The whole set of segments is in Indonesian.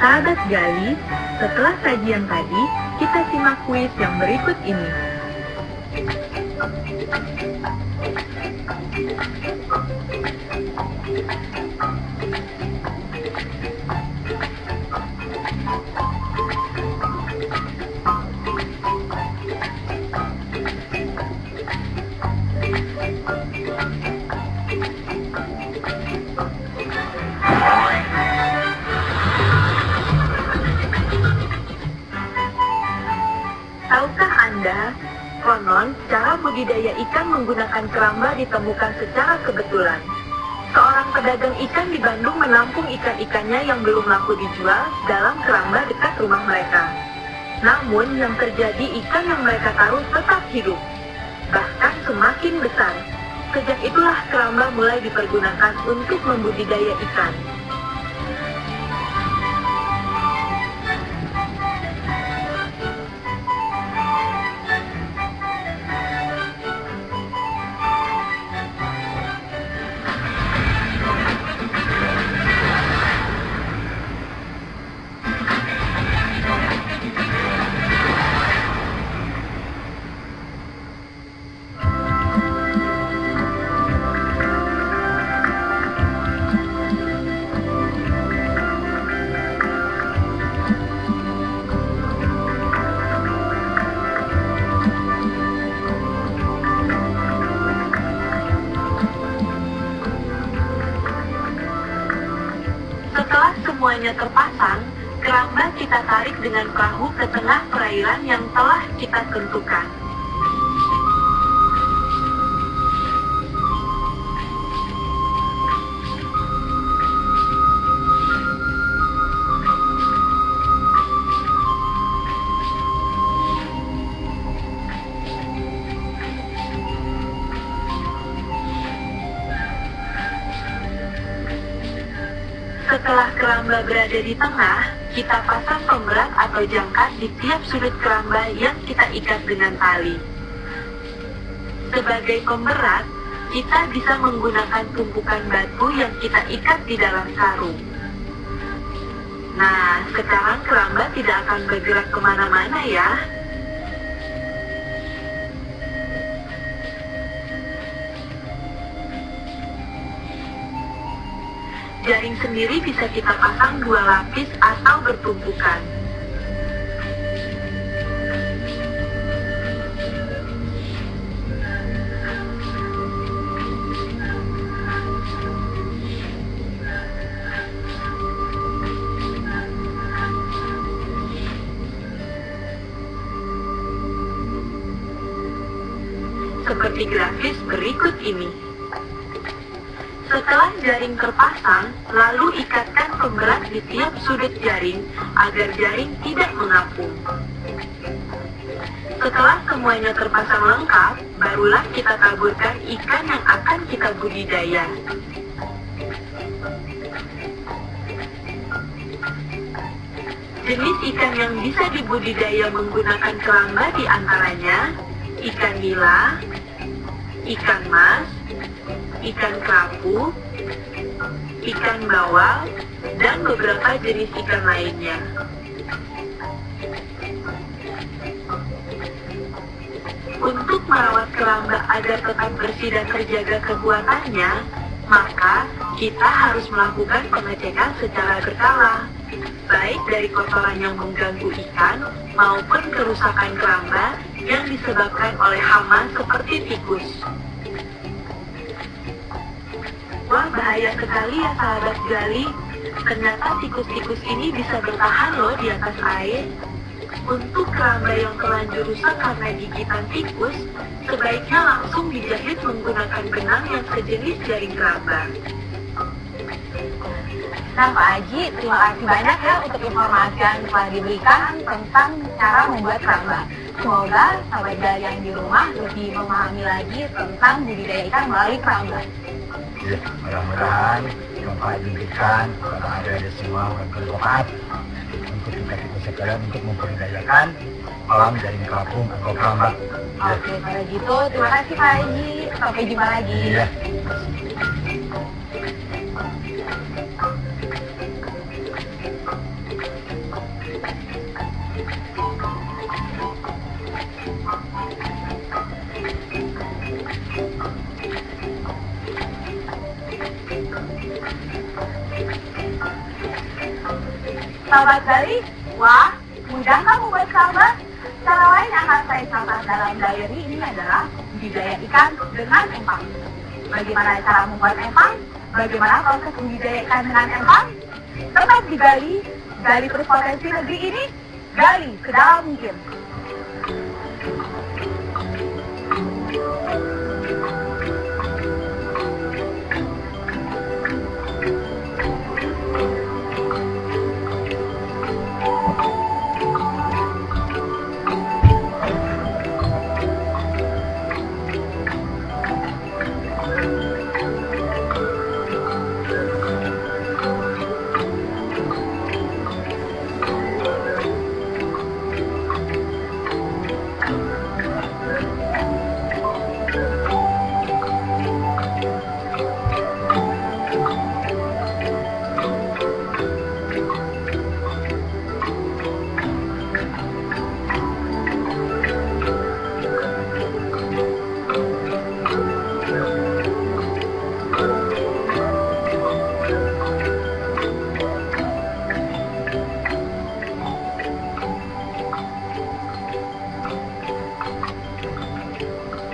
Sahabat Gali, setelah sajian tadi, kita simak kuis yang berikut ini. Tahukah Anda, konon cara budidaya ikan menggunakan keramba ditemukan secara kebetulan. Seorang pedagang ikan di Bandung menampung ikan-ikannya yang belum laku dijual dalam keramba dekat rumah mereka. Namun yang terjadi, ikan yang mereka taruh tetap hidup, bahkan semakin besar. Sejak itulah keramba mulai dipergunakan untuk membudidaya ikan. Setelah semuanya terpasang, keramba kita tarik dengan perahu ke tengah perairan yang telah kita tentukan. Setelah keramba berada di tengah, kita pasang pemberat atau jangkar di tiap sudut keramba yang kita ikat dengan tali. Sebagai pemberat, kita bisa menggunakan tumpukan batu yang kita ikat di dalam karung. Nah, sekarang keramba tidak akan bergerak kemana-mana ya. Jaring sendiri bisa kita pasang 2 lapis atau bertumpukan. Seperti grafis berikut ini. Setelah jaring terpasang, lalu ikatkan pemberat di tiap sudut jaring agar jaring tidak mengapung. Setelah semuanya terpasang lengkap, barulah kita taburkan ikan yang akan kita budidaya. Jenis ikan yang bisa dibudidaya menggunakan keramba diantaranya ikan nila, ikan mas, ikan kerapu, ikan bawal, dan beberapa jenis ikan lainnya. Untuk merawat keramba agar tetap bersih dan terjaga kekuatannya, maka kita harus melakukan pengecekan secara berkala, baik dari kotoran yang mengganggu ikan maupun kerusakan keramba yang disebabkan oleh hama seperti tikus. Wah, bahaya sekali ya sahabat Gali. Ternyata tikus-tikus ini bisa bertahan loh di atas air. Untuk keramba yang terlanjur rusak karena gigitan tikus, sebaiknya langsung dijahit menggunakan benang yang sejenis jaring keramba. Nah Pak Haji, terima kasih banyak ya untuk informasi yang telah diberikan tentang cara membuat keramba. Semoga sahabat Gali yang di rumah lebih memahami lagi tentang budidaya ikan melalui keramba. Ya, mudah-mudahan yang Pak diberikan kepada adik-adik semua bermanfaat untuk kita sekalian untuk memberdayakan kolam jaring kampung atau keramba. Oke, kalau gitu terima kasih Pak Haji. Sampai jumpa lagi. Iya. Sahabat Gali, wah, mudah kan membuat keramba? Cara lain yang akan saya catat dalam diary ini adalah budidaya ikan dengan empang. Bagaimana cara membuat empang? Bagaimana proses budidaya ikan dengan empang? Tetap digali, gali terus potensi negeri ini, gali sedalam mungkin.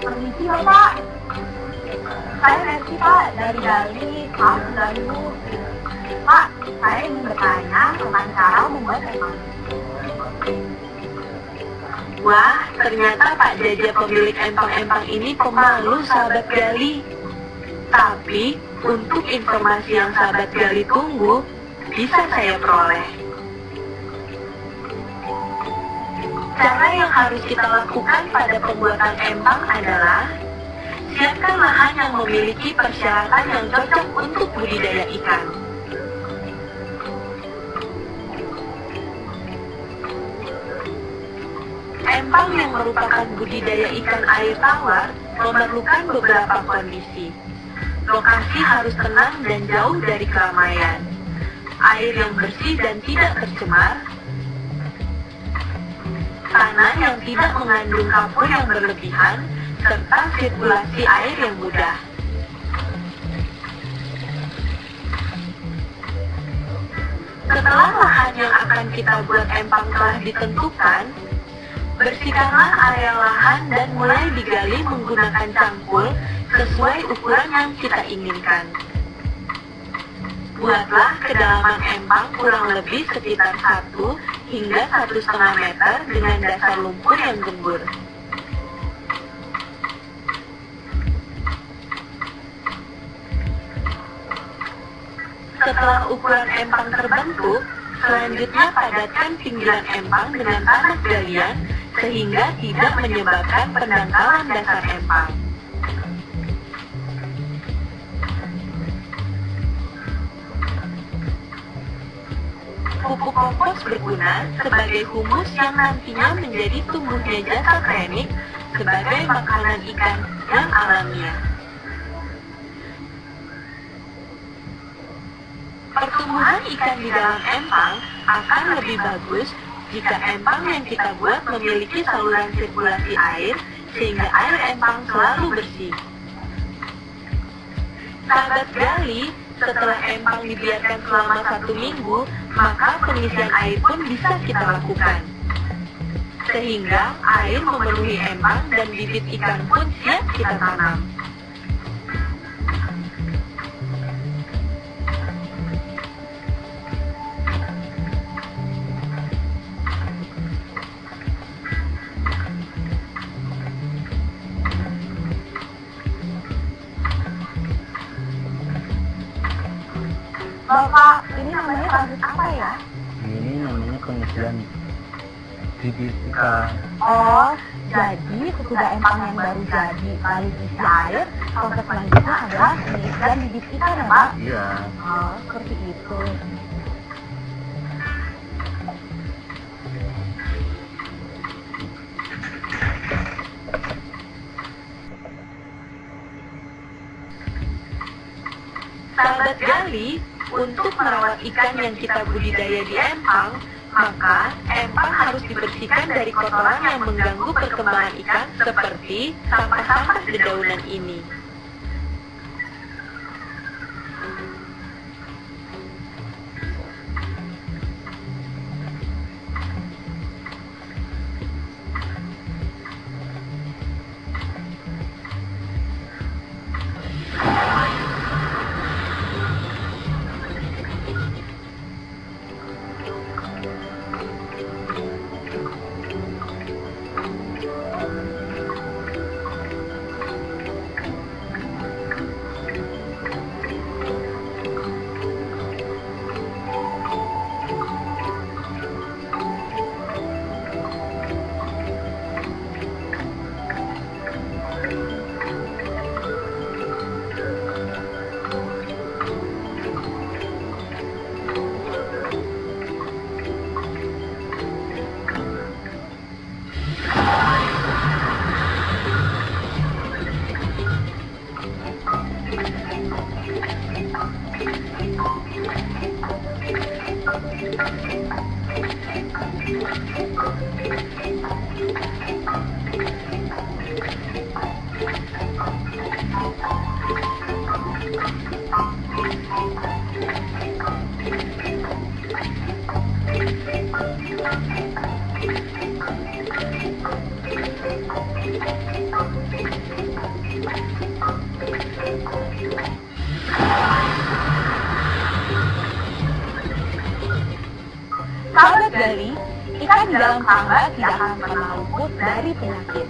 Permisi Bapak, saya Mercy Pak dari Gali, maaf mengganggu. Pak, saya ingin bertanya tentang cara membuat empang. Wah, ternyata Pak Jaja pemilik empang-empang ini pemalu sahabat Gali. Tapi, untuk informasi yang sahabat Gali tunggu, bisa saya peroleh. Cara yang harus kita lakukan pada pembuatan empang adalah siapkan lahan yang memiliki persyaratan yang cocok untuk budidaya ikan. Empang yang merupakan budidaya ikan air tawar memerlukan beberapa kondisi. Lokasi harus tenang dan jauh dari keramaian. Air yang bersih dan tidak tercemar. Tanah yang tidak mengandung kapur yang berlebihan, serta sirkulasi air yang mudah. Setelah lahan yang akan kita buat empang telah ditentukan, bersihkanlah area lahan dan mulai digali menggunakan cangkul sesuai ukuran yang kita inginkan. Buatlah kedalaman empang kurang lebih sekitar 1 hingga 1,5 meter dengan dasar lumpur yang gembur. Setelah ukuran empang terbentuk, selanjutnya padatkan pinggiran empang dengan tanah galian sehingga tidak menyebabkan pendangkalan dasar empang. Pupuk kompos berguna sebagai humus yang nantinya menjadi tumbuhnya jasad remik sebagai makanan ikan yang alamiah. Pertumbuhan ikan di dalam empang akan lebih bagus jika empang yang kita buat memiliki saluran sirkulasi air sehingga air empang selalu bersih. Sahabat Gali, setelah empang dibiarkan selama 1 minggu, maka pengisian air pun bisa kita lakukan. Sehingga air memenuhi empang dan bibit ikan pun siap kita tanam. Bapak, ini namanya proses apa ya? Ini namanya pengisian bibit ikan. Oh, jadi sesudah empang yang baru jadi lalu diisi air, proses selanjutnya adalah pengisian bibit ikan ya Pak? Iya. Oh, seperti itu. Sahabat Gali, untuk merawat ikan yang kita budidaya di empang, maka empang harus dibersihkan dari kotoran yang mengganggu perkembangan ikan seperti sampah-sampah dedaunan ini. Sahabat Gali, ikan di dalam keramba tidak akan pernah luput dari penyakit.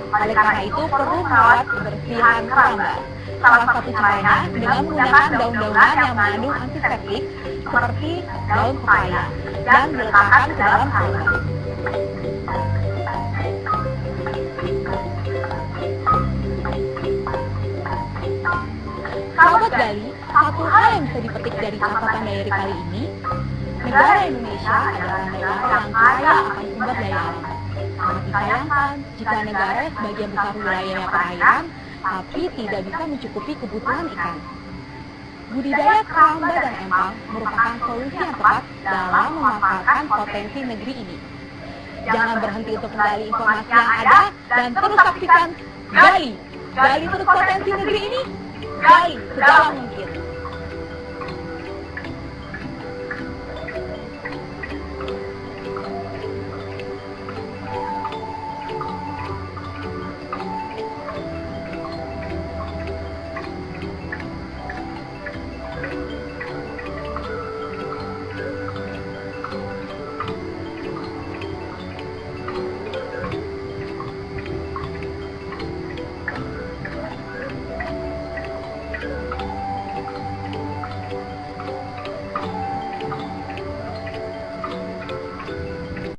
Oleh karena itu perlu merawat kebersihan keramba. Salah satu caranya dengan menggunakan daun-daunan yang mengandung antiseptik seperti daun pepaya yang diletakkan ke dalam keramba. Sahabat Gali, satu hal yang bisa dipetik dari catatan diary kali ini, negara Indonesia adalah negara yang kaya akan sumber daya alam. Sangat disayangkan jika negara sebagian besar wilayahnya perairan, tapi tidak bisa mencukupi kebutuhan ikan. Budidaya keramba dan empang merupakan solusi yang tepat dalam memanfaatkan potensi negeri ini. Jangan berhenti untuk menggali informasi yang ada dan terus saksikan Gali. Gali terus potensi negeri ini. Gali sedalam mungkin.